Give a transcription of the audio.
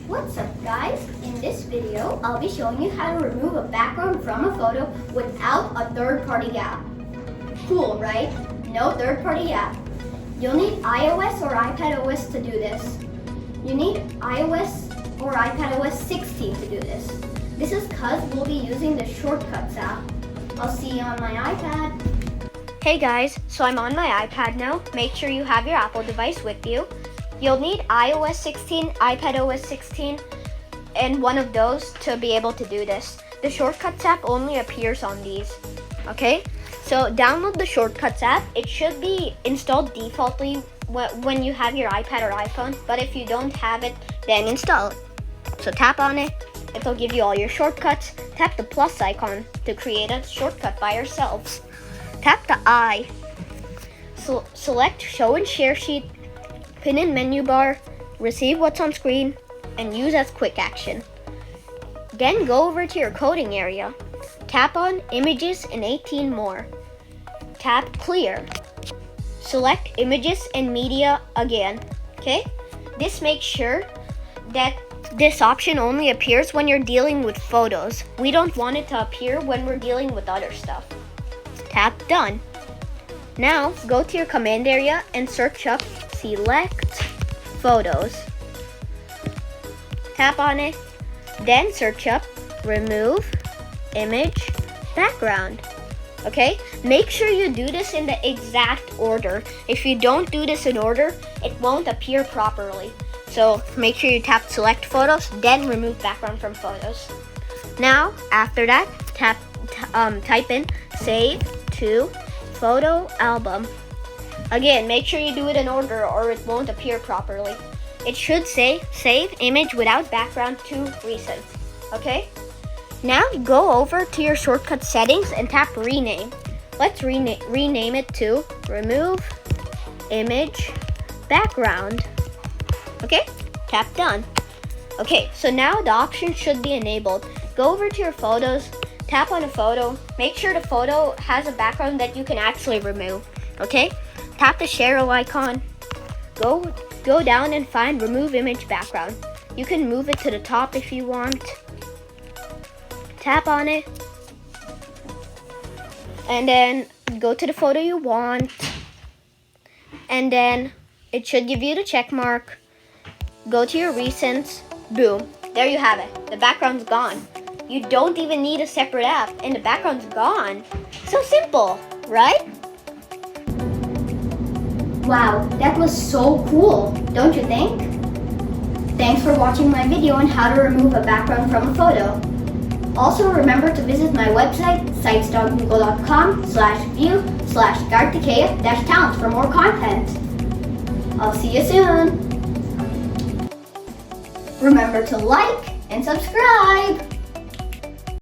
What's up guys? In this video, I'll be showing you how to remove a background from a photo without a third-party app. Cool, right? No third-party app. You'll need iOS or iPadOS to do this. You need iOS or iPadOS 16 to do this. This is because we'll be using the Shortcuts app. I'll see you on my iPad. Hey guys, so I'm on my iPad now. Make sure you have your Apple device with you. You'll need iOS 16, iPadOS 16, and one of those to be able to do this. The Shortcuts app only appears on these, okay? So download the Shortcuts app. It should be installed defaultly when you have your iPad or iPhone, but if you don't have it, then install it. So tap on it. It'll give you all your shortcuts. Tap the plus icon to create a shortcut by yourselves. Tap the I. Select Show and Share Sheet, Pin in Menu Bar, Receive What's on Screen, and Use as Quick Action. Then go over to your coding area. Tap on Images and 18 more. Tap Clear. Select Images and Media again. Okay? This makes sure that this option only appears when you're dealing with photos. We don't want it to appear when we're dealing with other stuff. Tap Done. Now go to your command area and search up Select Photos. Tap on it, then search up Remove Image Background. Okay? Make sure you do this in the exact order. If you don't do this in order, it won't appear properly. So make sure you tap Select Photos, then Remove Background from Photos. Now, after that, type in Save to Photo Album. Again, make sure you do it in order or it won't appear properly. It should say Save Image Without Background to Recent. Okay? Now go over to your shortcut settings and tap Rename. Let's rename it to Remove Image Background. Okay? Tap Done. Okay, so now the option should be enabled. Go over to your photos, tap on a photo, make sure the photo has a background that you can actually remove. Okay? Tap the Share icon. Go down and find Remove Image Background. You can move it to the top if you want. Tap on it. And then go to the photo you want. And then it should give you the check mark. Go to your recents. Boom. There you have it. The background's gone. You don't even need a separate app and the background's gone. So simple, right? Wow, that was so cool, don't you think? Thanks for watching my video on how to remove a background from a photo. Also remember to visit my website, sites.google.com/view/gartikeya-talents for more content. I'll see you soon. Remember to like and subscribe.